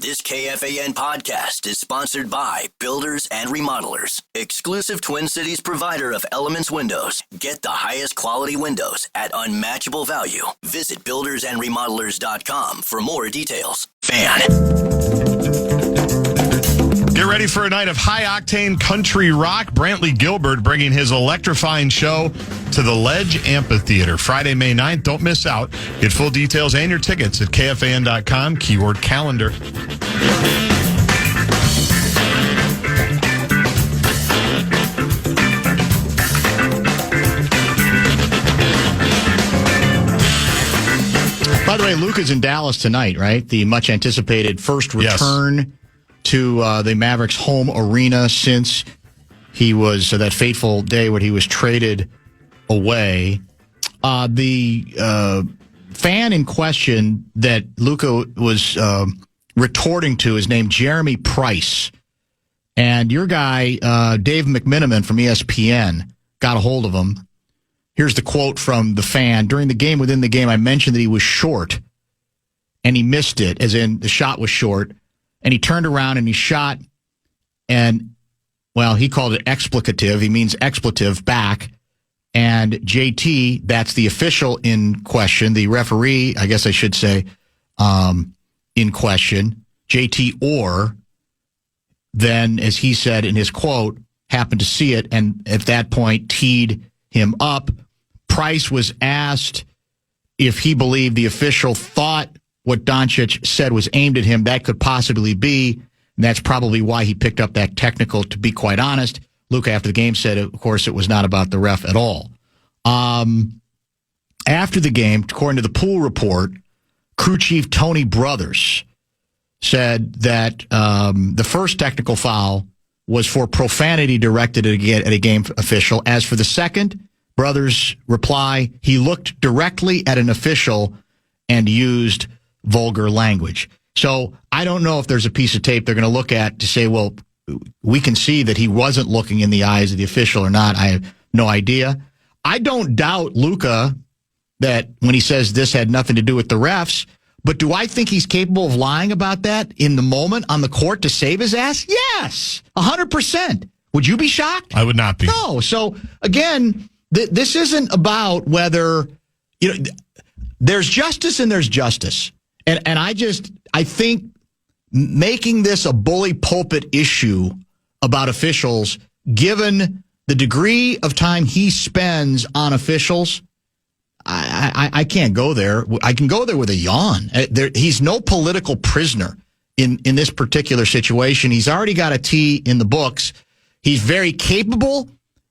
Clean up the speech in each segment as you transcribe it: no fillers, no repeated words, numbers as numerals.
This KFAN podcast is sponsored by Builders and Remodelers, exclusive Twin Cities provider of Elements Windows. Get the highest quality windows at unmatchable value. Visit buildersandremodelers.com for more details. FAN. Get ready for a night of high-octane country rock. Brantley Gilbert bringing his electrifying show to the Ledge Amphitheater Friday, May 9th. Don't miss out. Get full details and your tickets at KFAN.com, keyword calendar. By the way, Luka's in Dallas tonight, right? The much-anticipated first return to the Mavericks' home arena since he was that fateful day when he was traded away. The fan in question that Luka was retorting to is named Jeremy Price. And your guy, Dave McMiniman from ESPN, got a hold of him. Here's the quote from the fan. During the game, within the game, I mentioned that he was short, and he missed it, as in the shot was short. And he turned around and he shot, and, well, he called it explicative. He means expletive back. And JT, that's the official in question, the referee, I guess I should say, in question, JT Orr, then, as he said in his quote, happened to see it, and at that point teed him up. Price was asked if he believed the official thought what Doncic said was aimed at him. That could possibly be, and that's probably why he picked up that technical, to be quite honest. Luka, after the game, said, of course, it was not about the ref at all. After the game, according to the Pool Report, crew chief Tony Brothers said that the first technical foul was for profanity directed at a game official. As for the second, Brothers' reply, he looked directly at an official and used vulgar language. So I don't know if there's a piece of tape they're going to look at to say, well, we can see that he wasn't looking in the eyes of the official or not. I have no idea. I don't doubt Luka that when he says this had nothing to do with the refs, but do I think he's capable of lying about that in the moment on the court to save his ass? Yes, 100%. Would you be shocked? I would not be. No. So again, this isn't about whether, there's justice and there's justice. And I think making this a bully pulpit issue about officials, given the degree of time he spends on officials, I can't go there. I can go there with a yawn. He's no political prisoner in this particular situation. He's already got a T in the books. He's very capable.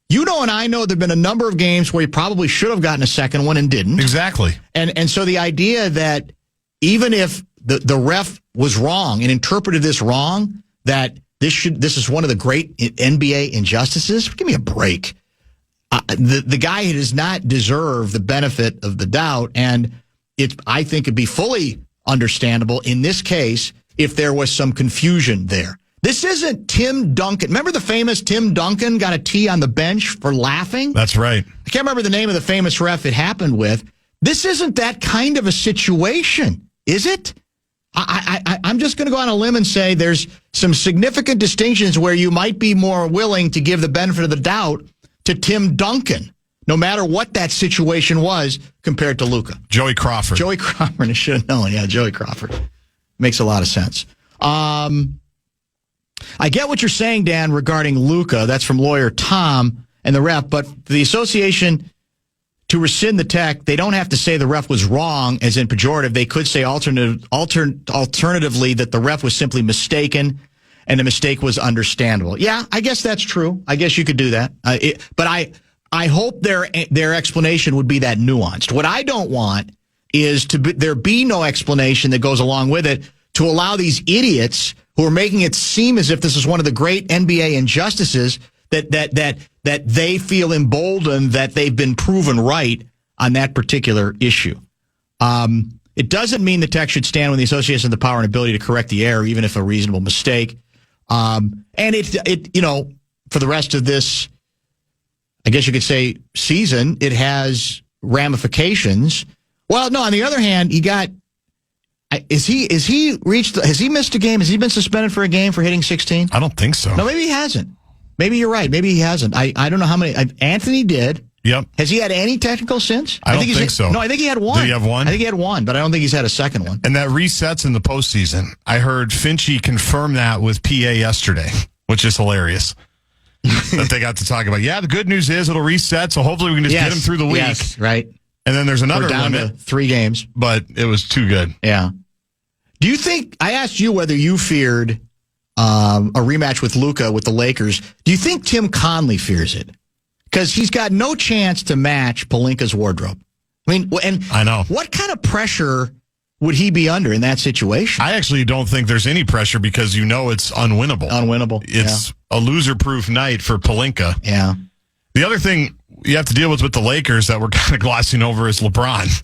You know, and I know there have been a number of games where he probably should have gotten a second one and didn't. Exactly. And so the idea that even if the ref was wrong and interpreted this wrong, that this is one of the great NBA injustices, give me a break. The guy does not deserve the benefit of the doubt, and I think it'd be fully understandable in this case if there was some confusion there. This isn't Tim Duncan. Remember the famous Tim Duncan got a T on the bench for laughing? That's right. I can't remember the name of the famous ref it happened with. This isn't that kind of a situation, is it? I'm just going to go on a limb and say there's some significant distinctions where you might be more willing to give the benefit of the doubt to Tim Duncan, no matter what that situation was, compared to Luka. Joey Crawford. I should have known. Yeah, Joey Crawford. Makes a lot of sense. I get what you're saying, Dan, regarding Luka. That's from lawyer Tom and the ref. But the association, to rescind the tech, they don't have to say the ref was wrong, as in pejorative. They could say alternatively that the ref was simply mistaken and the mistake was understandable. Yeah, I guess that's true. I guess you could do that. But I hope their explanation would be that nuanced. What I don't want is there be no explanation that goes along with it to allow these idiots who are making it seem as if this is one of the great NBA injustices that they feel emboldened that they've been proven right on that particular issue. It doesn't mean the tech should stand when the association has the power and ability to correct the error, even if a reasonable mistake. And it for the rest of this, I guess you could say, season, it has ramifications. Well, no, on the other hand, you got Has he missed a game? Has he been suspended for a game for hitting 16? I don't think so. No, maybe he hasn't. Maybe you're right. Maybe he hasn't. I don't know how many. Anthony did. Yep. Has he had any technical since? I don't think so. No, I think he had one. Did he have one? I think he had one, but I don't think he's had a second one. And that resets in the postseason. I heard Finchie confirm that with PA yesterday, which is hilarious. That they got to talk about. Yeah, the good news is it'll reset, so hopefully we can just get him through the week. Yes, right. And then there's another We're down limit. to 3 games. But it was too good. Yeah. Do you think, I asked you whether you feared a rematch with Luka with the Lakers. Do you think Tim Conley fears it? Because he's got no chance to match Pelinka's wardrobe. I mean, and I know. What kind of pressure would he be under in that situation? I actually don't think there's any pressure because you know it's unwinnable. It's a loser-proof night for Pelinka. Yeah. The other thing you have to deal with the Lakers that we're kind of glossing over is LeBron.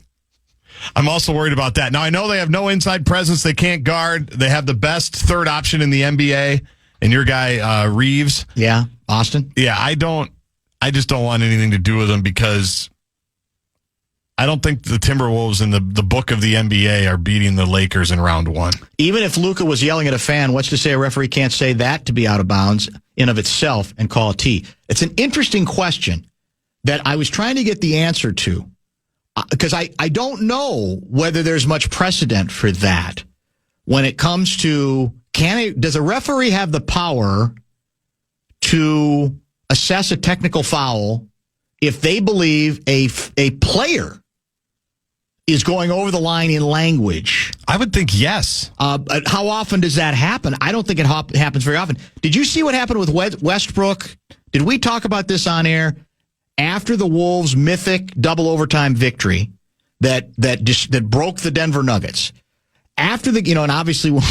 I'm also worried about that. Now, I know they have no inside presence. They can't guard. They have the best third option in the NBA, and your guy, Reeves. Yeah, Austin. Yeah, I just don't want anything to do with them because I don't think the Timberwolves in the book of the NBA are beating the Lakers in round 1. Even if Luka was yelling at a fan, what's to say a referee can't say that to be out of bounds in of itself and call a T? It's an interesting question that I was trying to get the answer to because I don't know whether there's much precedent for that when it comes to does a referee have the power to assess a technical foul if they believe a player is going over the line in language? I would think yes. How often does that happen? I don't think it happens very often. Did you see what happened with Westbrook? Did we talk about this on air? After the Wolves' mythic double overtime victory that broke the Denver Nuggets. After and obviously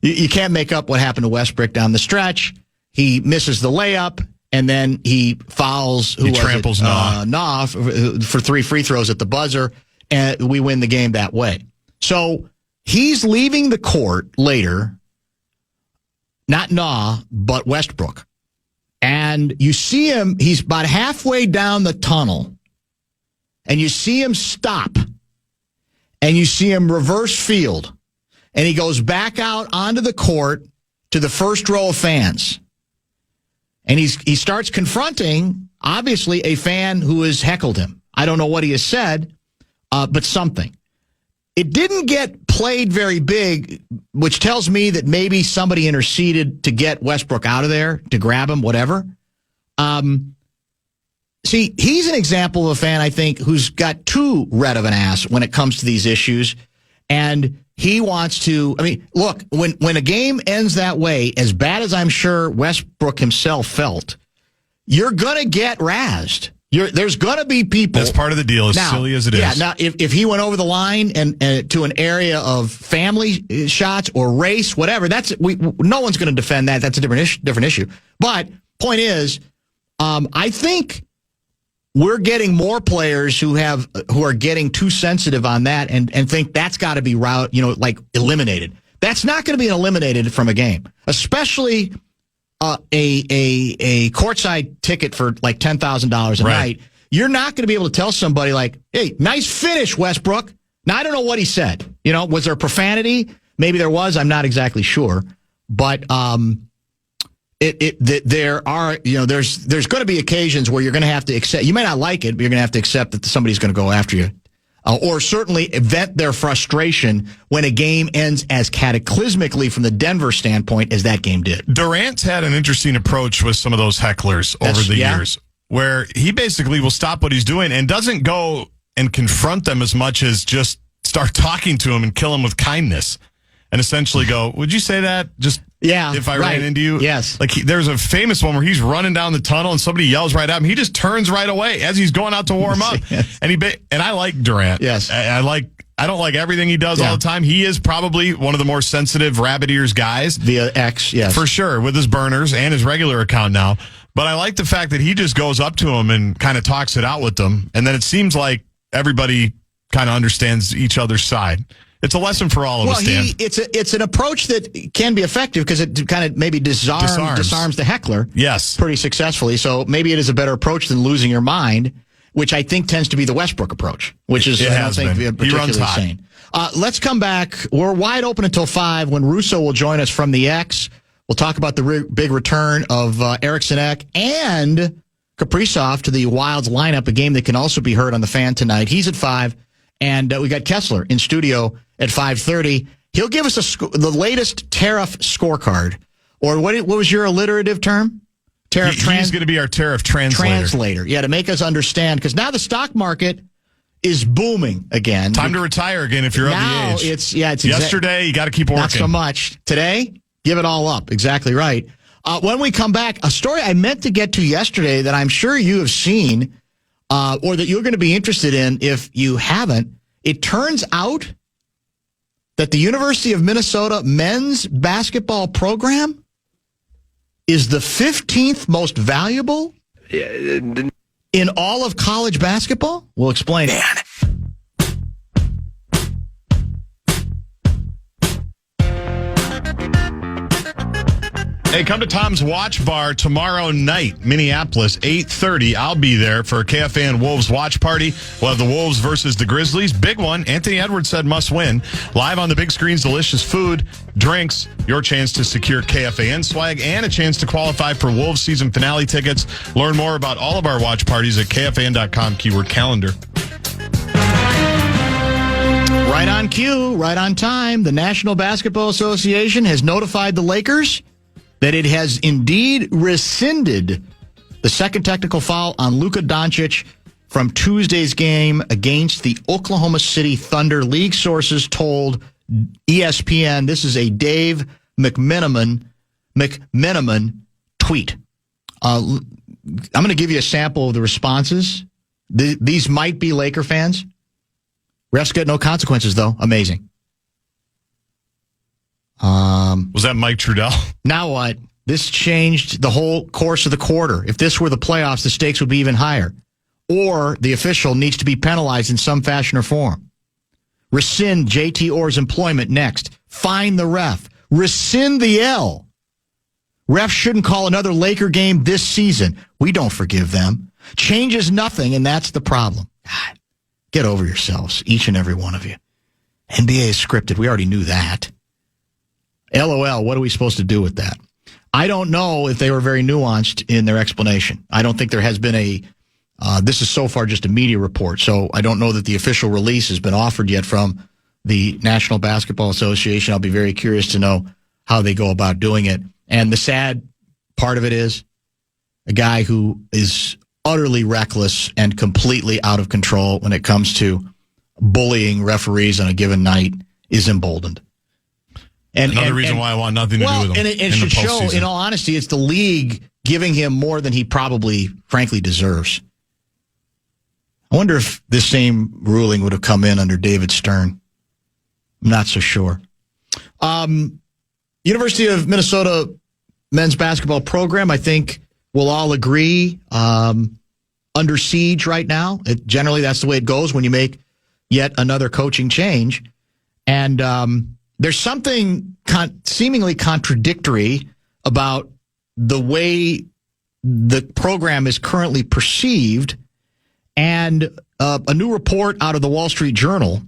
you can't make up what happened to Westbrook down the stretch. He misses the layup. And then he fouls. He tramples Nah for 3 free throws at the buzzer, and we win the game that way. So he's leaving the court later, not Nah, but Westbrook. And you see him, he's about halfway down the tunnel, and you see him stop, and you see him reverse field, and he goes back out onto the court to the first row of fans. And he starts confronting, obviously, a fan who has heckled him. I don't know what he has said, but something. It didn't get played very big, which tells me that maybe somebody interceded to get Westbrook out of there, to grab him, whatever. See, he's an example of a fan, I think, who's got too red of an ass when it comes to these issues. And he wants to, look, when a game ends that way, as bad as I'm sure Westbrook himself felt, you're going to get razzed. There's going to be people. That's part of the deal, silly as it is. Yeah, now, if he went over the line and to an area of family shots or race, whatever, no one's going to defend that. That's a different issue. But point is, I think we're getting more players who are getting too sensitive on that and think that's got to be eliminated. That's not going to be eliminated from a game, especially a courtside ticket for like $10,000 a night. You're not going to be able to tell somebody like, "Hey, nice finish, Westbrook." Now I don't know what he said. Was there profanity? Maybe there was. I'm not exactly sure, but there are, there's going to be occasions where you're going to have to accept. You may not like it, but you're going to have to accept that somebody's going to go after you, or certainly vent their frustration when a game ends as cataclysmically from the Denver standpoint as that game did. Durant's had an interesting approach with some of those hecklers over the years, where he basically will stop what he's doing and doesn't go and confront them as much as just start talking to him and kill him with kindness, and essentially go, "Would you say that? Just." Yeah, if I ran into you. Yes. Like there's a famous one where he's running down the tunnel and somebody yells right at him. He just turns right away as he's going out to warm up. Yes. And I like Durant. Yes. I don't like everything he does all the time. He is probably one of the more sensitive rabbit ears guys. Via X, yes. For sure, with his burners and his regular account now. But I like the fact that he just goes up to him and kind of talks it out with them. And then it seems like everybody kind of understands each other's side. It's a lesson for all of us, Dan. It's an approach that can be effective because it kind of maybe disarms the heckler. Yes. Pretty successfully. So maybe it is a better approach than losing your mind. which I think tends to be the Westbrook approach, which is, I don't think, particularly sane. Let's come back. We're wide open until 5 when Russo will join us from the X. We'll talk about the big return of Eriksson Ek and Kaprizov to the Wild's lineup, a game that can also be heard on the Fan tonight. He's at 5, and we got Kessler in studio at 5:30. He'll give us the latest tariff scorecard, or what was your alliterative term? He's going to be our tariff translator. Yeah, to make us understand, because now the stock market is booming again. Time to retire again if you're of the age. It's yesterday, you got to keep working. Not so much. Today, give it all up. Exactly right. When we come back, a story I meant to get to yesterday that I'm sure you have seen, or that you're going to be interested in if you haven't. It turns out that the University of Minnesota men's basketball program is the 15th most valuable in all of college basketball? We'll explain it. Hey, come to Tom's Watch Bar tomorrow night, Minneapolis, 8:30. I'll be there for a KFAN Wolves watch party. We'll have the Wolves versus the Grizzlies. Big one. Anthony Edwards said must win. Live on the big screens, delicious food, drinks, your chance to secure KFAN swag, and a chance to qualify for Wolves season finale tickets. Learn more about all of our watch parties at KFAN.com, keyword calendar. Right on cue, right on time. The National Basketball Association has notified the Lakers that it has indeed rescinded the second technical foul on Luka Doncic from Tuesday's game against the Oklahoma City Thunder. League sources told ESPN this is a Dave McMenamin tweet. I'm going to give you a sample of the responses. These might be Laker fans. Refs get no consequences, though. Amazing. Was that Mike Trudell? Now what? This changed the whole course of the quarter. If this were the playoffs, the stakes would be even higher. Or the official needs to be penalized in some fashion or form. Rescind JT Orr's employment next. Fine the ref. Rescind the L. Refs shouldn't call another Laker game this season. We don't forgive them. Changes nothing, and that's the problem. God, get over yourselves, each and every one of you. NBA is scripted. We already knew that. LOL, what are we supposed to do with that? I don't know if they were very nuanced in their explanation. I don't think there has been this is so far just a media report, so I don't know that the official release has been offered yet from the National Basketball Association. I'll be very curious to know how they go about doing it. And the sad part of it is a guy who is utterly reckless and completely out of control when it comes to bullying referees on a given night is emboldened. Another reason why I want nothing to do with him. And it should show, in all honesty, it's the league giving him more than he probably, frankly, deserves. I wonder if this same ruling would have come in under David Stern. I'm not so sure. University of Minnesota men's basketball program, I think we'll all agree, under siege right now. Generally, that's the way it goes when you make yet another coaching change. And there's something seemingly contradictory about the way the program is currently perceived, and a new report out of the Wall Street Journal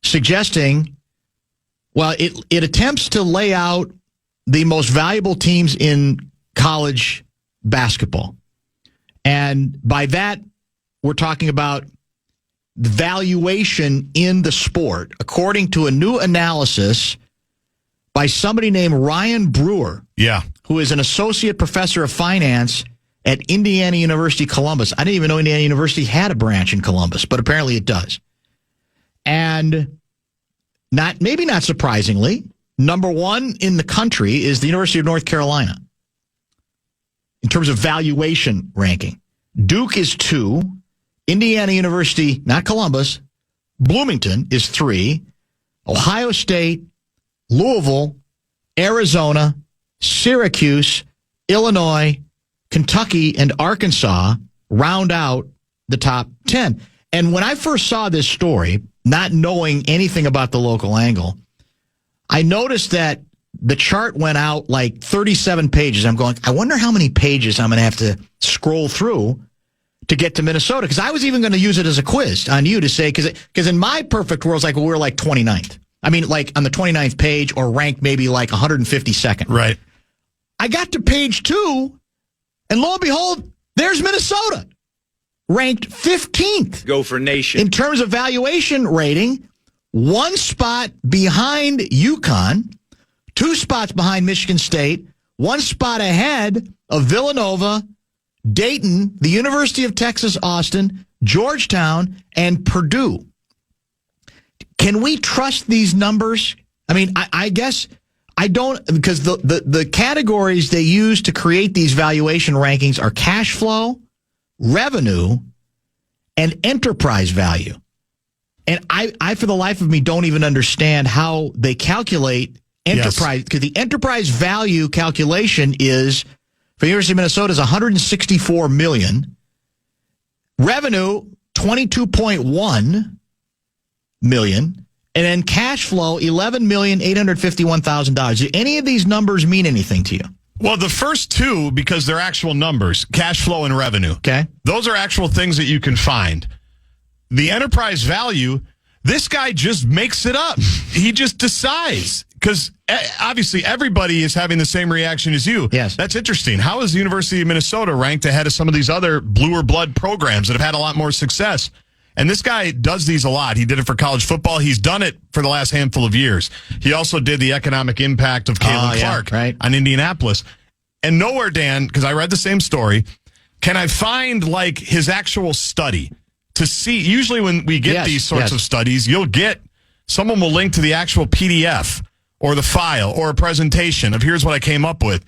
suggesting, well, it attempts to lay out the most valuable teams in college basketball. And by that, we're talking about the valuation in the sport, according to a new analysis by somebody named Ryan Brewer, who is an associate professor of finance at Indiana University, Columbus. I didn't even know Indiana University had a branch in Columbus, but apparently it does. And maybe not surprisingly, number one in the country is the University of North Carolina in terms of valuation ranking. Duke is 2. Indiana University, not Columbus, Bloomington is 3. Ohio State, Louisville, Arizona, Syracuse, Illinois, Kentucky, and Arkansas round out the top 10. And when I first saw this story, not knowing anything about the local angle, I noticed that the chart went out like 37 pages. I'm going, I wonder how many pages I'm going to have to scroll through to get to Minnesota. Because I was even going to use it as a quiz on you to say, because in my perfect world, it's like, well, we're like 29th. I mean, like on the 29th page or ranked maybe like 152nd. Right. I got to page 2, and lo and behold, there's Minnesota, ranked 15th. Go for nation. In terms of valuation rating, 1 spot behind UConn, 2 spots behind Michigan State, 1 spot ahead of Villanova, Dayton, the University of Texas, Austin, Georgetown, and Purdue. Can we trust these numbers? I mean, I guess I don't, because the categories they use to create these valuation rankings are cash flow, revenue, and enterprise value. And I for the life of me, don't even understand how they calculate enterprise, because the enterprise value calculation is, for the University of Minnesota, is $164 million. Revenue, $22.1 million. And then cash flow, $11,851,000. Do any of these numbers mean anything to you? Well, the first 2, because they're actual numbers, cash flow and revenue. Okay. Those are actual things that you can find. The enterprise value, this guy just makes it up. He just decides. Because obviously everybody is having the same reaction as you. Yes. That's interesting. How is the University of Minnesota ranked ahead of some of these other bluer blood programs that have had a lot more success? And this guy does these a lot. He did it for college football. He's done it for the last handful of years. He also did the economic impact of Caitlin Clark on Indianapolis. And nowhere, Dan, because I read the same story, can I find like his actual study to see. Usually when we get these sorts of studies, you'll get, someone will link to the actual PDF or the file or a presentation of here's what I came up with.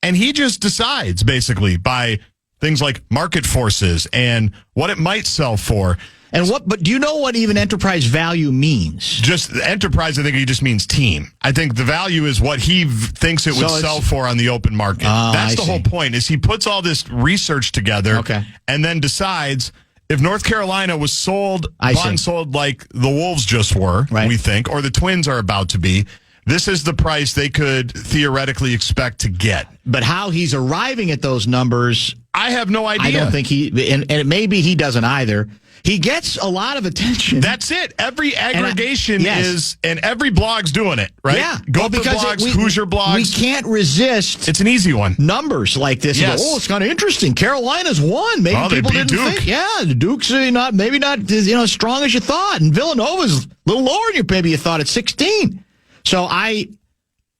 And he just decides basically by things like market forces and what it might sell for. And but do you know what even enterprise value means? Just enterprise, I think he just means team. I think the value is what he thinks it would sell for on the open market. That's the whole point, is he puts all this research together and then decides if North Carolina was sold, bought and sold like the Wolves just were, we think, or the Twins are about to be, this is the price they could theoretically expect to get. But how he's arriving at those numbers, I have no idea. I don't think and maybe he doesn't either. He gets a lot of attention. That's it. Every aggregation is, and every blog's doing it, right? Yeah. Gopher blogs, Hoosier blogs. We can't resist. It's an easy one. Numbers like this. Yes. It's kind of interesting. Carolina's won. Maybe people didn't think. Yeah, the Duke's maybe not as strong as you thought, and Villanova's a little lower than maybe you thought at 16. So I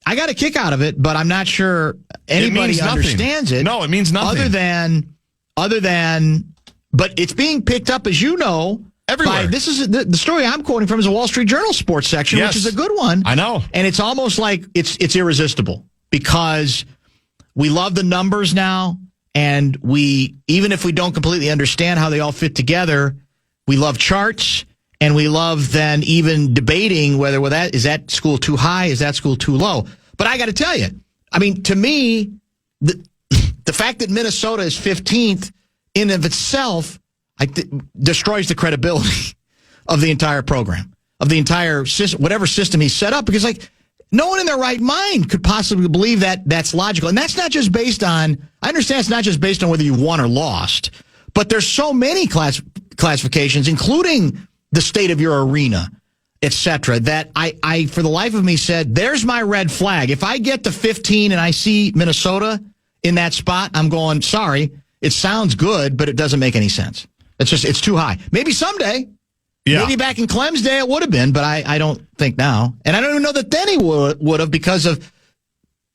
got a kick out of it, but I'm not sure anybody understands it. No, it means nothing. Other than, but it's being picked up, as you know, everywhere. This is the story I'm quoting from is a Wall Street Journal sports section, which is a good one. I know, and it's almost like it's irresistible because we love the numbers now, and we, even if we don't completely understand how they all fit together, we love charts. And we love then even debating whether is that school too high, is that school too low. But I got to tell you, I mean, to me, the fact that Minnesota is 15th in of itself destroys the credibility of the entire program, of the entire system, whatever system he set up. Because no one in their right mind could possibly believe that that's logical. And that's not just based on, I understand it's not just based on whether you won or lost, but there's so many classifications, including the state of your arena, etc., that I, for the life of me, said, there's my red flag. If I get to 15 and I see Minnesota in that spot, I'm going, sorry, it sounds good, but it doesn't make any sense. It's too high. Maybe someday. Yeah. Maybe back in Clem's day it would have been, but I don't think now. And I don't even know that then he would have, because of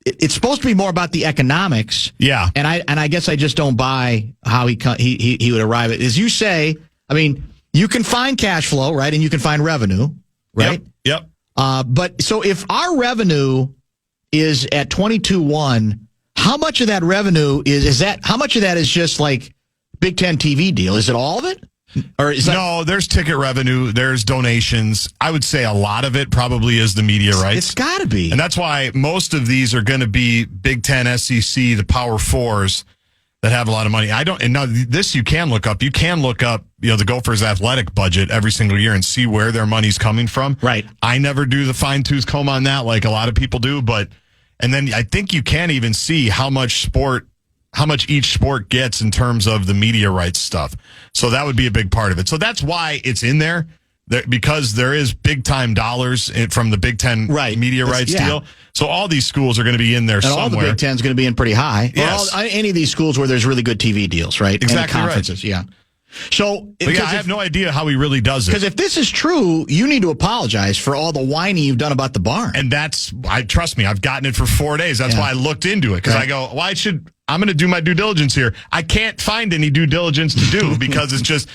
it's supposed to be more about the economics. Yeah. And I guess I just don't buy how he would arrive at. As you say, I mean, you can find cash flow, right? And you can find revenue, right? Yep. But so if our revenue is at 22.1, how much of that revenue how much of that is just like Big Ten TV deal? Is it all of it? Or is no, there's ticket revenue, there's donations. I would say a lot of it probably is the media rights. It's got to be. And that's why most of these are going to be Big Ten, SEC, the Power Fours that have a lot of money. This you can look up. You can look up, the Gophers' athletic budget every single year and see where their money's coming from. Right. I never do the fine-tooth comb on that like a lot of people do, and then I think you can even see how much sport how much each sport gets in terms of the media rights stuff. So that would be a big part of it. So that's why it's in there, because there is big-time dollars from the Big Ten media rights deal. So all these schools are going to be in there somewhere. All the Big Ten's going to be in pretty high. Yes. Any of these schools where there's really good TV deals, right? Exactly. And conferences, right. Yeah. So, I have no idea how he really does it. Because if this is true, you need to apologize for all the whining you've done about the barn. And trust me, I've gotten it for 4 days. That's why I looked into it. Because I go, I'm going to do my due diligence here. I can't find any due diligence to do because it's just,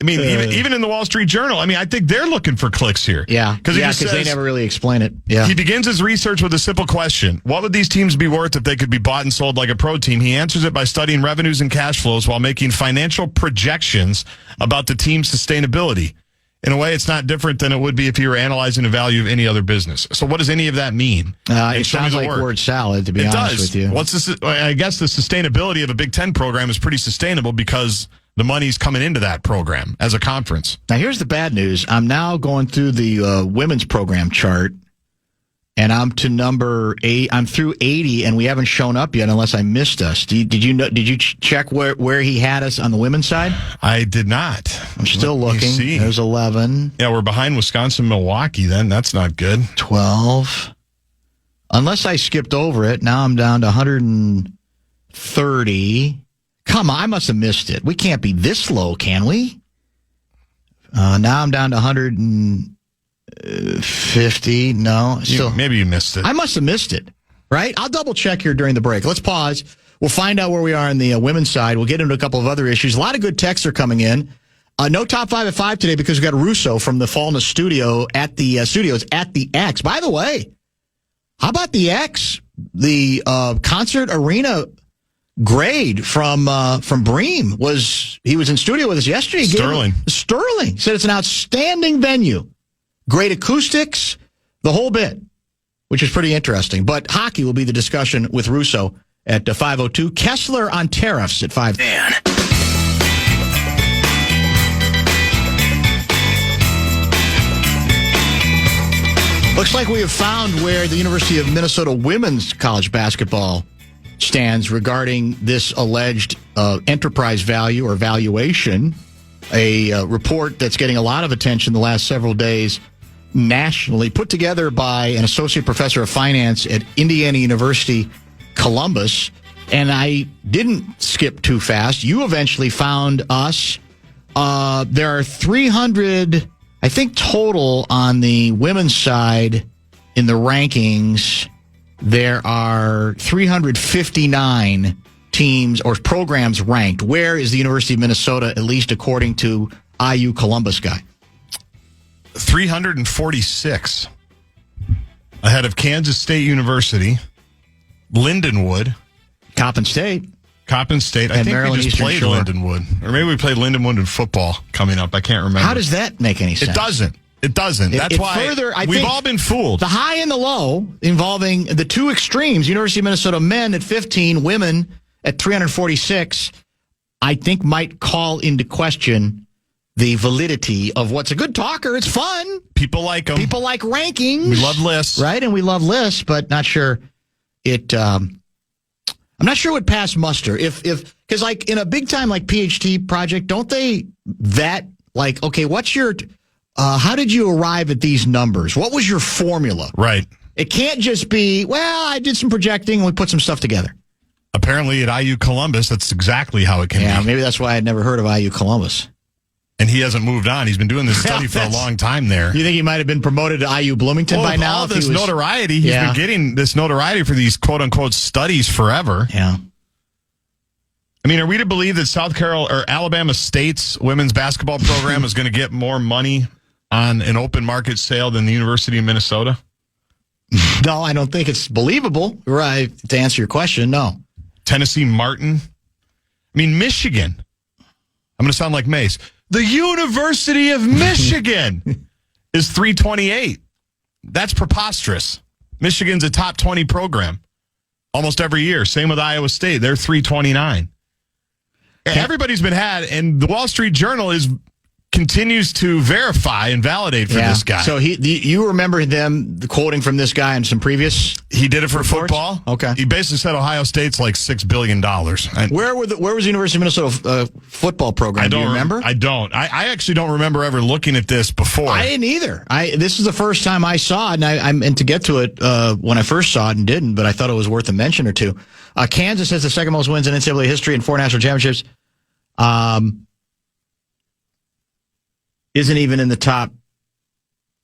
even in the Wall Street Journal, I think they're looking for clicks here. Yeah. Because they never really explain it. Yeah. He begins his research with a simple question. What would these teams be worth if they could be bought and sold like a pro team? He answers it by studying revenues and cash flows while making financial projections about the team's sustainability. In a way, it's not different than it would be if you were analyzing the value of any other business. So what does any of that mean? It sounds like word salad, to be honest with you. I guess the sustainability of a Big Ten program is pretty sustainable because the money's coming into that program as a conference. Now, here's the bad news. I'm now going through the women's program chart, and I'm to number 8. I'm through 80, and we haven't shown up yet unless I missed us. Did you check where he had us on the women's side? I did not. I'm still looking. There's 11. Yeah, we're behind Wisconsin, Milwaukee then. That's not good. 12. Unless I skipped over it, now I'm down to 130. Come on, I must have missed it. We can't be this low, can we? Now I'm down to 150. No. Maybe you missed it. I must have missed it, right? I'll double check here during the break. Let's pause. We'll find out where we are on the women's side. We'll get into a couple of other issues. A lot of good texts are coming in. No top 5 at 5 today because we got Russo from the Fallness studios at the X. By the way, how about the X? The concert arena grade from Bream was in studio with us yesterday. Sterling said it's an outstanding venue, great acoustics, the whole bit, which is pretty interesting. But hockey will be the discussion with Russo at 5:02. Kessler on tariffs at 5. Looks like we have found where the University of Minnesota women's college basketball stands regarding this alleged enterprise value or valuation, a report that's getting a lot of attention the last several days nationally, put together by an associate professor of finance at Indiana University, Columbus. And I didn't skip too fast. You eventually found us. There are 300, I think, total on the women's side in the rankings. There are 359 teams or programs ranked. Where is the University of Minnesota, at least according to IU Columbus guy? 346. Ahead of Kansas State University, Lindenwood. Coppin State. I think Maryland we just Eastern played Shore. Lindenwood. Or maybe we played Lindenwood in football coming up. I can't remember. How does that make any sense? It doesn't. That's why we've all been fooled. The high and the low involving the two extremes, University of Minnesota men at 15, women at 346, I think might call into question the validity of what's a good talker. It's fun. People like them. People like rankings. We love lists. Right? And we love lists, but not sure it... I'm not sure it would pass muster. Because like in a big time like PhD project, don't they vet like, okay, what's your... how did you arrive at these numbers? What was your formula? Right. It can't just be, well, I did some projecting and we put some stuff together. Apparently at IU Columbus, that's exactly how it can be. Yeah, maybe that's why I'd never heard of IU Columbus. And he hasn't moved on. He's been doing this study for a long time there. You think he might have been promoted to IU Bloomington by now? All this notoriety, he's been getting this notoriety for these quote-unquote studies forever. Yeah. I mean, are we to believe that South Carolina or Alabama State's women's basketball program is going to get more money on an open market sale than the University of Minnesota? No, I don't think it's believable. Right. To answer your question, no. Tennessee Martin. I mean, Michigan. I'm going to sound like Mace. The University of Michigan is 328. That's preposterous. Michigan's a top 20 program almost every year. Same with Iowa State. They're 329. Everybody's been had, and the Wall Street Journal is continues to verify and validate for this guy. So you remember them quoting from this guy in some previous? He did it for football. Okay. He basically said Ohio State's like $6 billion. Where was the University of Minnesota football program? Do you remember? I don't. I actually don't remember ever looking at this before. I didn't either. This is the first time I saw it, and to get to it when I first saw it and didn't, but I thought it was worth a mention or two. Kansas has the second most wins in NCAA history and 4 national championships. Isn't even in the top.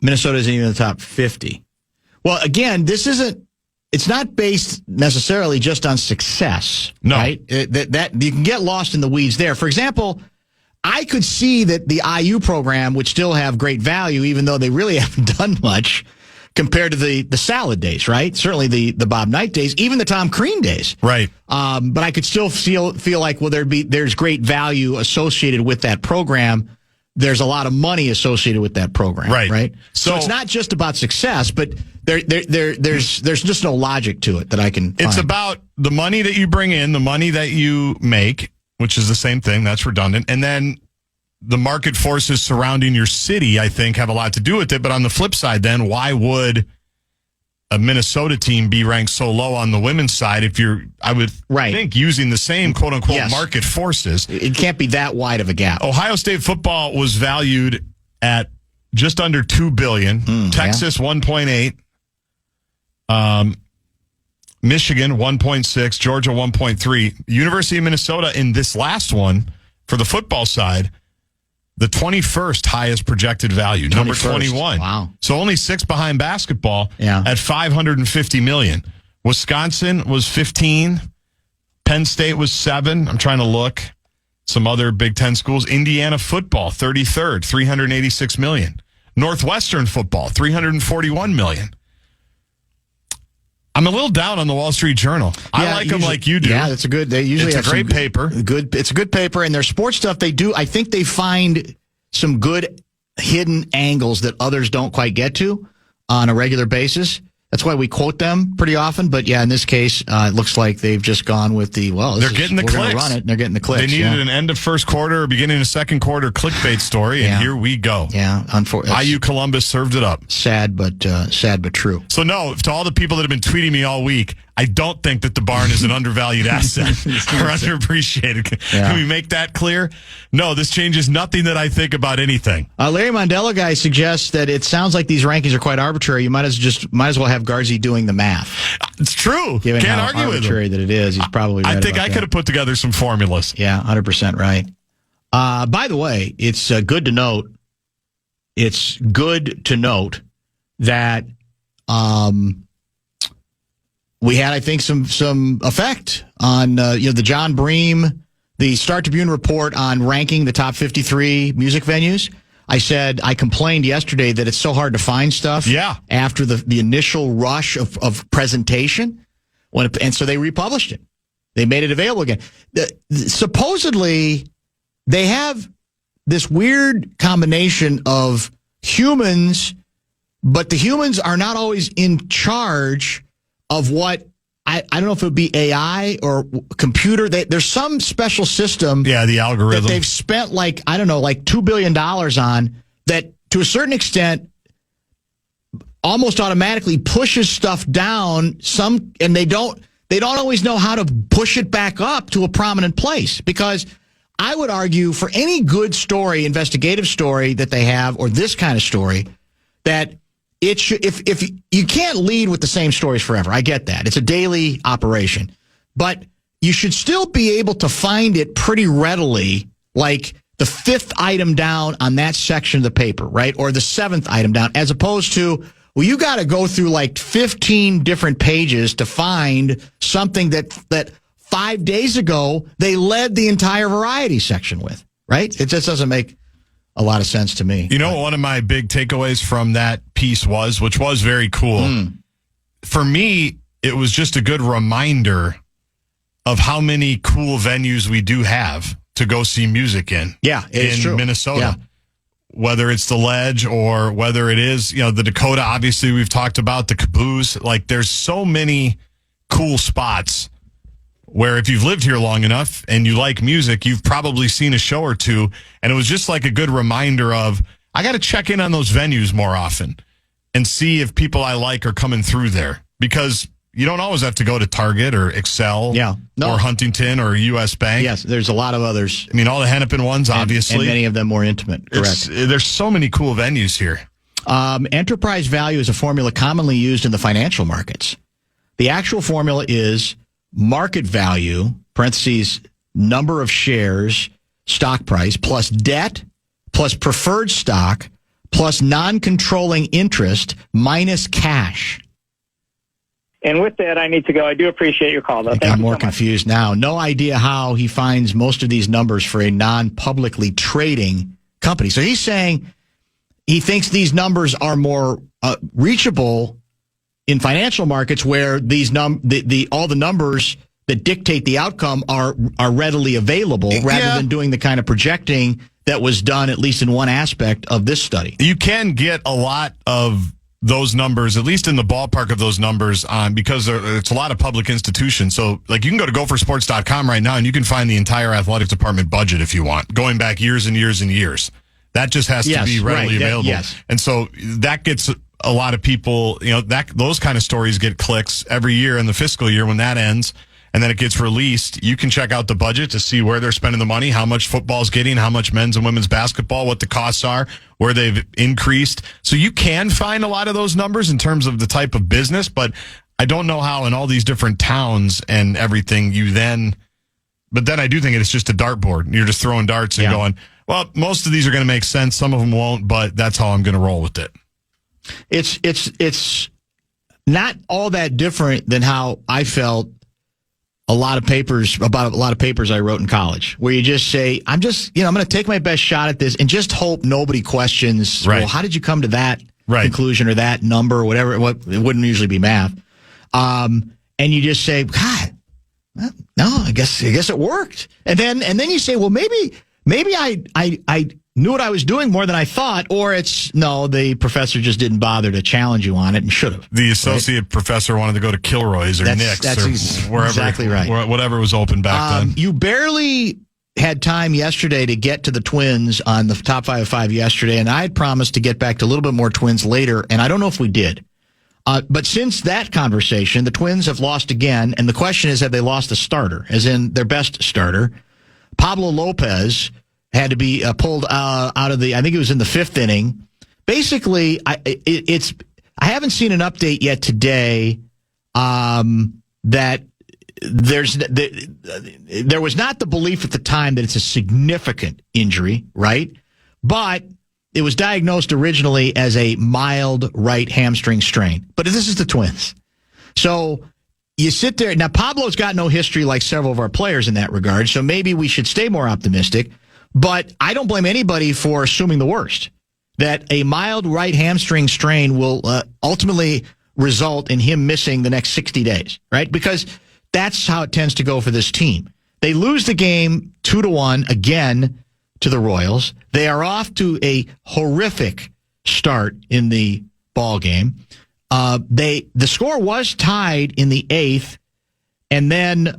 Minnesota isn't even in the top 50. Well, again, it's not based necessarily just on success. No. Right? That you can get lost in the weeds there. For example, I could see that the IU program would still have great value, even though they really haven't done much compared to the Salad days, right? Certainly the Bob Knight days, even the Tom Crean days. Right. But I could still feel like, well, there's great value associated with that program. There's a lot of money associated with that program, right? So it's not just about success, but there's just no logic to it that I can find. It's about the money that you bring in, the money that you make, which is the same thing. That's redundant. And then the market forces surrounding your city, I think, have a lot to do with it. But on the flip side, then, why would a Minnesota team be ranked so low on the women's side if I would think, using the same quote-unquote market forces? It can't be that wide of a gap. Ohio State football was valued at just under $2 billion. Texas, 1.8. Michigan, 1.6. Georgia, 1.3. University of Minnesota in this last one, for the football side, the 21st highest projected value, number 21. Wow. So only 6 behind basketball at $550 million. Wisconsin was 15. Penn State was 7. I'm trying to look. Some other Big Ten schools. Indiana football, 33rd, $386 million. Northwestern football, $341 million. I'm a little down on the Wall Street Journal. I like them like you do. Yeah, that's a good. They usually it's a great paper. It's a good paper, and their sports stuff they do. I think they find some good hidden angles that others don't quite get to on a regular basis. That's why we quote them pretty often. But yeah, in this case, it looks like they've just gone with the they're getting the clicks. We're going to run it. And they're getting the clicks. They needed an end of first quarter or beginning of second quarter clickbait story, and here we go. Yeah, unfortunately, IU Columbus served it up. Sad, but true. So no, to all the people that have been tweeting me all week, I don't think that the barn is an undervalued asset or underappreciated. Can we make that clear? No, this changes nothing that I think about anything. Larry Mondello guy suggests that it sounds like these rankings are quite arbitrary. You might as well have Garzi doing the math. It's true. Given Can't how argue with him. Arbitrary that it is, he's probably right. I think I could have put together some formulas. Yeah, 100% right. By the way, it's good to note. It's good to note that we had, I think, some effect on the John Bream, the Star Tribune report on ranking the top 53 music venues. I complained yesterday that it's so hard to find stuff. Yeah. After the initial rush of presentation, and so they republished it. They made it available again. Supposedly, they have this weird combination of humans, but the humans are not always in charge of what, I don't know if it would be AI or computer. There's some special system. Yeah, the algorithm. That they've spent $2 billion on that to a certain extent almost automatically pushes stuff down and they don't always know how to push it back up to a prominent place, because I would argue for any good story, investigative story that they have, or this kind of story, that it should, if you can't lead with the same stories forever. I get that. It's a daily operation. But you should still be able to find it pretty readily, like the 5th item down on that section of the paper, right? Or the 7th item down, as opposed to, well, you got to go through like 15 different pages to find something that 5 days ago they led the entire variety section with, right? It just doesn't make a lot of sense to me. You know what one of my big takeaways from that piece was, which was very cool? For me, it was just a good reminder of how many cool venues we do have to go see music in. Yeah, it's true. Minnesota. Yeah. Whether it's the Ledge or whether it is, the Dakota, obviously we've talked about, the Caboose. Like, there's so many cool spots where if you've lived here long enough and you like music, you've probably seen a show or two. And it was just like a good reminder of, I got to check in on those venues more often and see if people I like are coming through there, because you don't always have to go to Target or Excel or Huntington or U.S. Bank. Yes, there's a lot of others. I mean, all the Hennepin ones, obviously. And many of them more intimate. Correct. There's so many cool venues here. Enterprise value is a formula commonly used in the financial markets. The actual formula is market value, parentheses, number of shares, stock price, plus debt, plus preferred stock, plus non-controlling interest, minus cash. And with that, I need to go. I do appreciate your call, though. I'm more confused now. No idea how he finds most of these numbers for a non-publicly trading company. So he's saying he thinks these numbers are more reachable in financial markets, where these all the numbers that dictate the outcome are readily available, rather than doing the kind of projecting that was done, at least in one aspect of this study. You can get a lot of those numbers, at least in the ballpark of those numbers, because it's a lot of public institutions. So, like, you can go to gophersports.com right now and you can find the entire athletic department budget if you want, going back years and years and years. That just has to be readily available. And so that gets a lot of people, those kind of stories get clicks every year in the fiscal year when that ends. And then it gets released. You can check out the budget to see where they're spending the money, how much football's getting, how much men's and women's basketball, what the costs are, where they've increased. So you can find a lot of those numbers in terms of the type of business, but I don't know how in all these different towns and everything but then I do think it's just a dartboard. You're just throwing darts and going, well, most of these are going to make sense. Some of them won't, but that's how I'm going to roll with it. It's not all that different than how I felt about a lot of papers I wrote in college, where you just say, I'm going to take my best shot at this and just hope nobody questions, well, how did you come to that conclusion or that number or whatever? It wouldn't usually be math. And you just say, God, no, I guess it worked. And then you say, well, maybe I knew what I was doing more than I thought, or the professor just didn't bother to challenge you on it and should have. The associate professor wanted to go to Kilroy's or Nick's or wherever, exactly right. Whatever was open back then. You barely had time yesterday to get to the Twins on the top 5 of 5 yesterday, and I had promised to get back to a little bit more Twins later, and I don't know if we did. But since that conversation, the Twins have lost again, and the question is, have they lost a starter, as in their best starter? Pablo Lopez had to be pulled out of I think it was in the 5th inning. Basically, I haven't seen an update yet today that there was not the belief at the time that it's a significant injury, right? But it was diagnosed originally as a mild right hamstring strain. But this is the Twins. So you sit there. Now, Pablo's got no history like several of our players in that regard, so maybe we should stay more optimistic. But I don't blame anybody for assuming the worst, that a mild right hamstring strain will ultimately result in him missing the next 60 days, right? Because that's how it tends to go for this team. They lose the game 2-1 again to the Royals. They are off to a horrific start in the ball game. The score was tied in the 8th, and then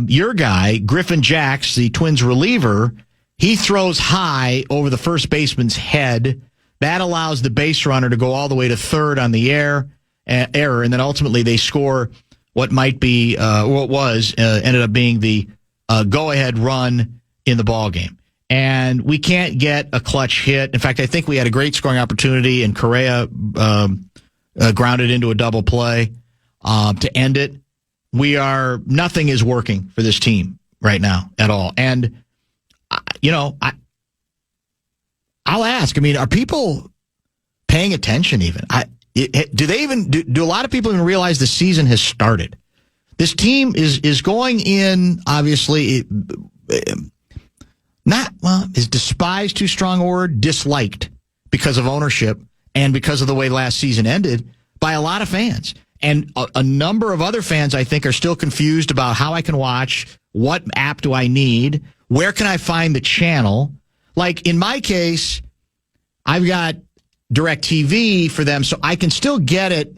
your guy, Griffin Jacks, the Twins reliever, he throws high over the first baseman's head. That allows the base runner to go all the way to third on the error, and then ultimately they score what might be, ended up being the go-ahead run in the ball game. And we can't get a clutch hit. In fact, I think we had a great scoring opportunity, and Correa grounded into a double play to end it. Nothing is working for this team right now at all. And I'll ask. I mean, are people paying attention? Even do a lot of people even realize the season has started? This team is going in, obviously, is despised too strong a word? Disliked because of ownership and because of the way last season ended by a lot of fans. And a number of other fans, I think, are still confused about how I can watch, what app do I need, where can I find the channel. Like in my case, I've got DirecTV for them, so I can still get it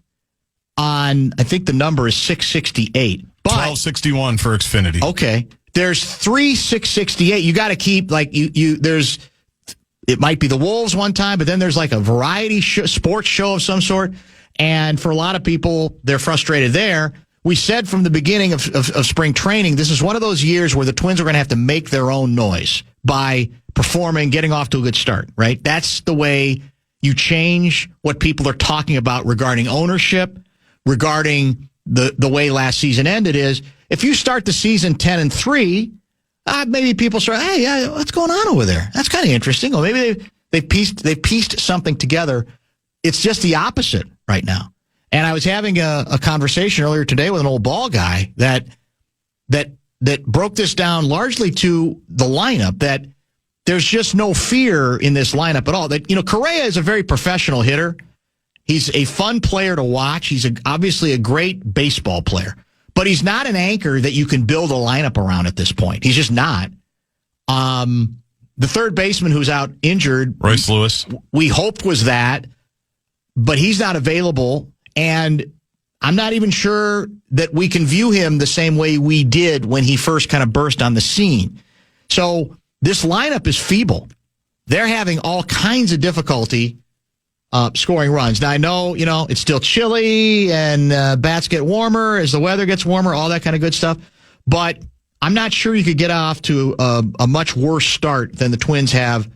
on, I think the number is 668. But 1261 for Xfinity. Okay. There's 3,668. You got to keep, like, there's, it might be the Wolves one time, but then there's like a variety sports show of some sort. And for a lot of people, they're frustrated there. We said from the beginning of spring training, this is one of those years where the Twins are going to have to make their own noise by performing, getting off to a good start, right? That's the way you change what people are talking about regarding ownership, regarding the way last season ended is if you start the season 10-3, maybe people start, hey, what's going on over there? That's kind of interesting. Or maybe they've pieced something together. It's just the opposite right now. And I was having a conversation earlier today with an old ball guy that broke this down largely to the lineup, that there's just no fear in this lineup at all. That, Correa is a very professional hitter. He's a fun player to watch. He's obviously a great baseball player, but he's not an anchor that you can build a lineup around at this point. He's just not. The third baseman who's out injured, Royce Lewis, we hoped was that, but he's not available. And I'm not even sure that we can view him the same way we did when he first kind of burst on the scene. So this lineup is feeble. They're having all kinds of difficulty scoring runs. Now, I know, it's still chilly and bats get warmer as the weather gets warmer, all that kind of good stuff. But I'm not sure you could get off to a much worse start than the Twins have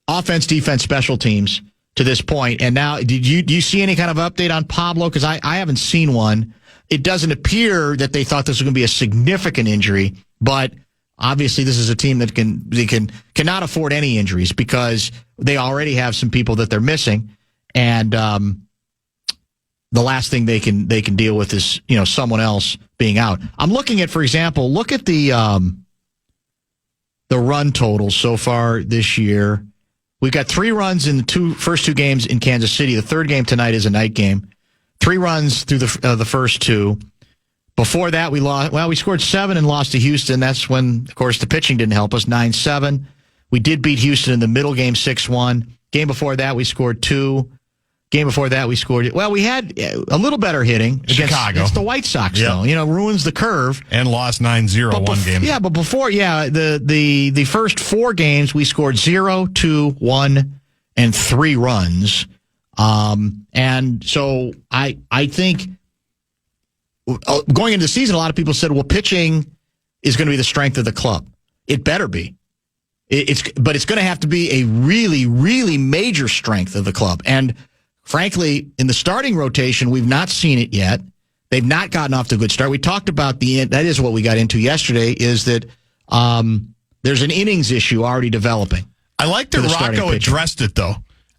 offense, defense, special teams to this point. And now, do you see any kind of update on Pablo? Because I haven't seen one. It doesn't appear that they thought this was going to be a significant injury, but obviously this is a team that cannot afford any injuries because they already have some people that they're missing, and the last thing they can deal with is someone else being out. I'm looking at, for example, look at the run totals so far this year. We've got 3 runs in the first two games in Kansas City. The third game tonight is a night game. 3 runs through the first 2. Before that, we scored 7 and lost to Houston. That's when, of course, the pitching didn't help us, 9-7. We did beat Houston in the middle game, 6-1. Game before that, we scored 2. Game before that, we had a little better hitting Chicago against the White Sox, though. Ruins the curve. And lost 9-0 one game. Yeah, but before, the first 4 games, we scored 0, 2, 1, and 3 runs. And so I think going into the season, a lot of people said, well, pitching is going to be the strength of the club. It better be. But it's going to have to be a really, really major strength of the club. And frankly, in the starting rotation, we've not seen it yet. They've not gotten off to a good start. We talked about that is what we got into yesterday, is that there's an innings issue already developing. I like that Rocco addressed it, though.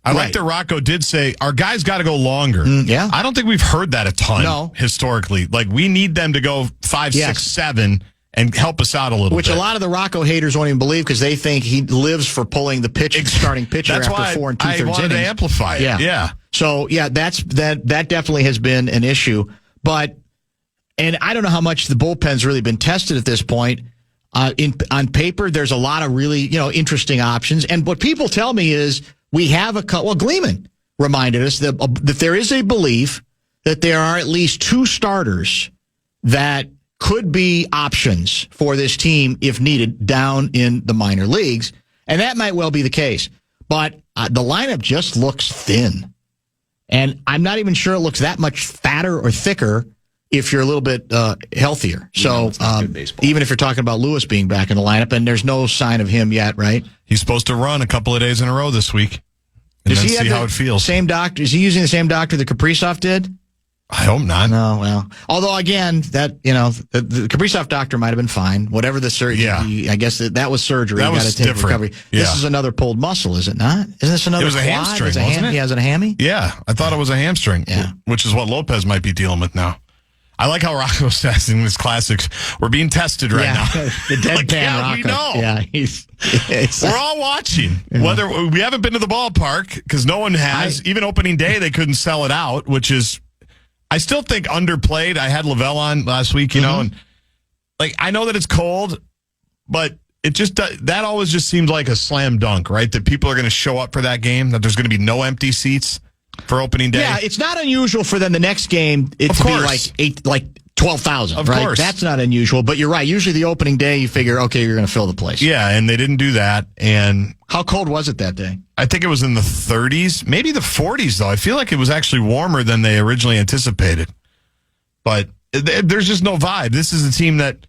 I like that Rocco did say, our guys got to go longer. Yeah. I don't think we've heard that a ton historically. Like, we need them to go 5, 6, 7 and help us out a little bit. Which a lot of the Rocco haters won't even believe because they think he lives for pulling the starting pitcher after 4 2/3 innings. I wanted to amplify it. Yeah. So, that definitely has been an issue. And I don't know how much the bullpen's really been tested at this point. On paper, there's a lot of really, interesting options. And what people tell me is we have Gleeman reminded us that there is a belief that there are at least 2 starters that could be options for this team if needed down in the minor leagues. And that might well be the case. But the lineup just looks thin. And I'm not even sure it looks that much fatter or thicker if you're a little bit healthier. So even if you're talking about Lewis being back in the lineup, and there's no sign of him yet, right? He's supposed to run a couple of days in a row this week. And then see how it feels. Same doctor? Is he using the same doctor that Kaprizov did? I hope not. No, well. Although, again, the Kaprizov doctor might have been fine. Whatever the surgery, I guess that was surgery. That was different. Recovery. Yeah. This is another pulled muscle, is it not? Isn't this another It was a quad? hamstring, wasn't it? Yeah, is it a hammy? Yeah, I thought it was a hamstring, which is what Lopez might be dealing with now. I like how Rocco's testing this classics. We're being tested right now. The deadpan Rocco. We know. Yeah, we're all watching. Whether we haven't been to the ballpark because no one has. Even opening day, they couldn't sell it out, which is, I still think, underplayed. I had Lavelle on last week, and I know that it's cold, but it just that always just seems like a slam dunk, right? That people are going to show up for that game. That there's going to be no empty seats for opening day. Yeah, it's not unusual for them the next game to be like 12,000, Of right? course. That's not unusual, but you're right. Usually the opening day, you figure, okay, you're going to fill the place. Yeah, and they didn't do that. And how cold was it that day? I think it was in the 30s, maybe the 40s, though. I feel like it was actually warmer than they originally anticipated. But there's just no vibe. This is a team that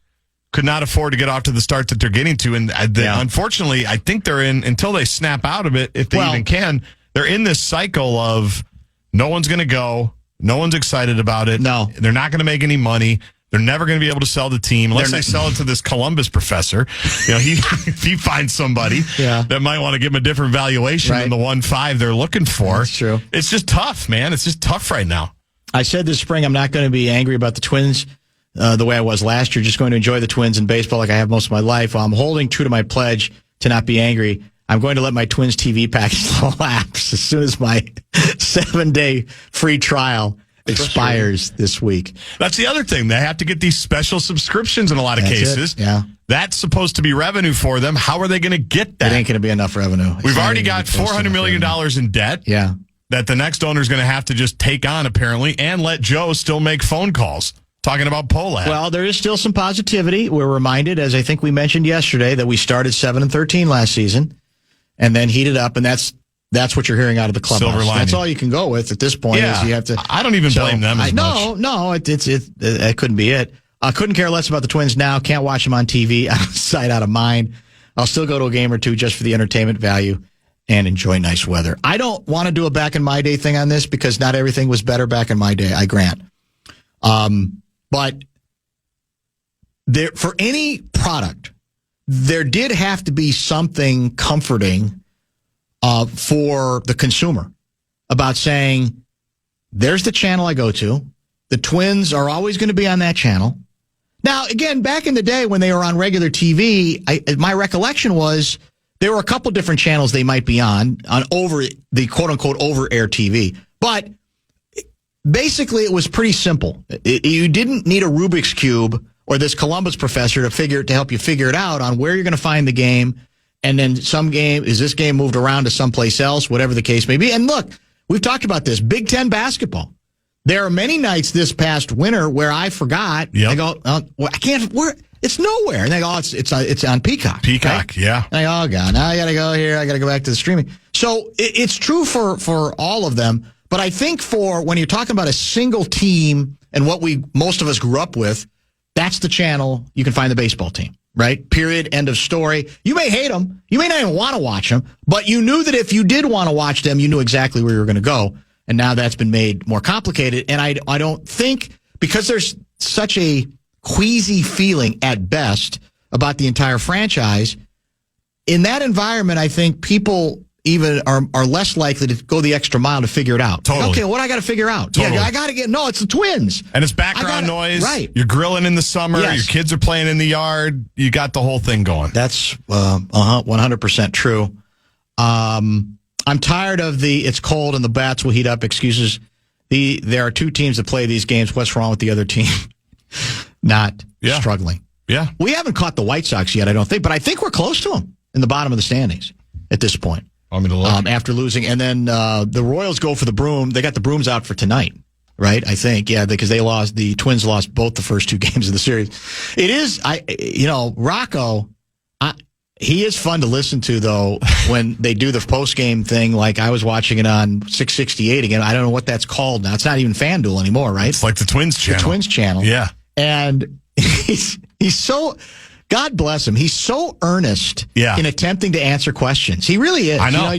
could not afford to get off to the start that they're getting to. And unfortunately, I think they're in, until they snap out of it, if they even can, they're in this cycle of no one's going to go. No one's excited about it. No. They're not going to make any money. They're never going to be able to sell the team unless they sell it to this Columbus professor. You know, if he finds somebody that might want to give him a different valuation than the 1.5 they're looking for. That's true. It's just tough, man. It's just tough right now. I said this spring I'm not going to be angry about the Twins the way I was last year, just going to enjoy the Twins in baseball like I have most of my life. While I'm holding true to my pledge to not be angry, I'm going to let my Twins TV package lapse as soon as my 7-day free trial expires this week. That's the other thing. They have to get these special subscriptions in a lot of cases. Yeah. That's supposed to be revenue for them. How are they going to get that? It ain't going to be enough revenue. We've already got $400 million in debt. Yeah. That the next owner is going to have to just take on, apparently, and let Joe still make phone calls talking about Polak. Well, there is still some positivity. We're reminded, as I think we mentioned yesterday, that we started 7-13 last season and then heated up, and that's what you're hearing out of the clubhouse. Silver lining. That's all you can go with at this point. Yeah. Is you have to. I don't even blame them as much. No, it couldn't be it. I couldn't care less about the Twins now. Can't watch them on TV. Out of sight, out of mind. I'll still go to a game or two just for the entertainment value and enjoy nice weather. I don't want to do a back in my day thing on this because not everything was better back in my day, I grant. But there, for any product, there did have to be something comforting for the consumer about saying, there's the channel I go to. The Twins are always going to be on that channel. Now, again, back in the day when they were on regular TV, my recollection was there were a couple different channels they might be on over the quote-unquote over-air TV. But basically, it was pretty simple. You didn't need a Rubik's Cube or this Columbus professor to help you figure it out on where you're going to find the game. And then is this game moved around to someplace else, whatever the case may be. And look, we've talked about this, Big Ten basketball. There are many nights this past winter where I forgot. Yep. I go, I can't, it's nowhere. And they go, it's on Peacock. Peacock, right? Yeah. And I go, oh, God, now I got to go here. I got to go back to the streaming. So it's true for all of them. But I think when you're talking about a single team and what most of us grew up with, that's the channel you can find the baseball team, right? Period. End of story. You may hate them. You may not even want to watch them, but you knew that if you did want to watch them, you knew exactly where you were going to go. And now that's been made more complicated. And I don't think, because there's such a queasy feeling at best about the entire franchise, in that environment, I think people even are less likely to go the extra mile to figure it out. Totally. Okay, what I got to figure out? Totally. Yeah, I got to it's the Twins. And it's background noise. Right. You're grilling in the summer. Yes. Your kids are playing in the yard. You got the whole thing going. That's 100% true. I'm tired of it's cold and the bats will heat up excuses. There are two teams that play these games. What's wrong with the other team? Not struggling. Yeah. We haven't caught the White Sox yet, I don't think, but I think we're close to them in the bottom of the standings at this point. Want me to look? After losing. And then the Royals go for the broom. They got the brooms out for tonight, right? I think, yeah, because the Twins lost both the first two games of the series. It is, Rocco, he is fun to listen to, though, when they do the post-game thing. Like, I was watching it on 668 again. I don't know what that's called now. It's not even FanDuel anymore, right? It's like the Twins channel. The Twins channel. Yeah. And he's so, God bless him, he's so earnest in attempting to answer questions. He really is. I know.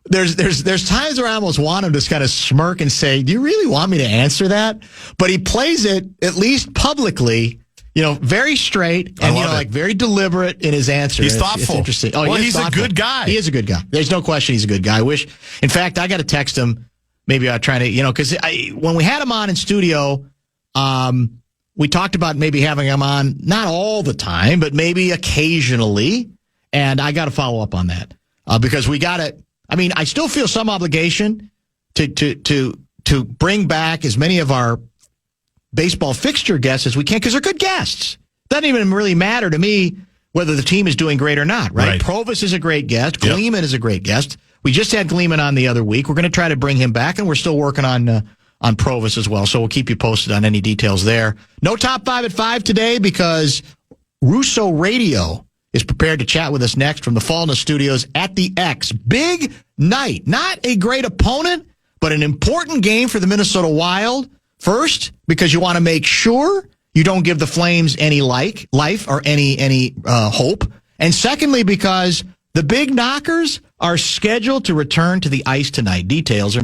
There's times where I almost want him to just kind of smirk and say, do you really want me to answer that? But he plays it, at least publicly, very straight and very deliberate in his answer. He's thoughtful. It's interesting. Oh, he's thoughtful. A good guy. He is a good guy. There's no question he's a good guy. In fact, I got to text him. Maybe I'm trying to, because when we had him on in studio, we talked about maybe having him on not all the time, but maybe occasionally. And I got to follow up on that because we got to. I mean, I still feel some obligation to bring back as many of our baseball fixture guests as we can because they're good guests. Doesn't even really matter to me whether the team is doing great or not, right? Provis is a great guest. Gleeman is a great guest. We just had Gleeman on the other week. We're going to try to bring him back, and we're still working on on Provis as well. So we'll keep you posted on any details there. No top 5 at 5 today because Russo Radio is prepared to chat with us next from the Fallna Studios at the X. Big night. Not a great opponent, but an important game for the Minnesota Wild. First, because you want to make sure you don't give the Flames any life or any hope. And secondly, because the big knockers are scheduled to return to the ice tonight. Details are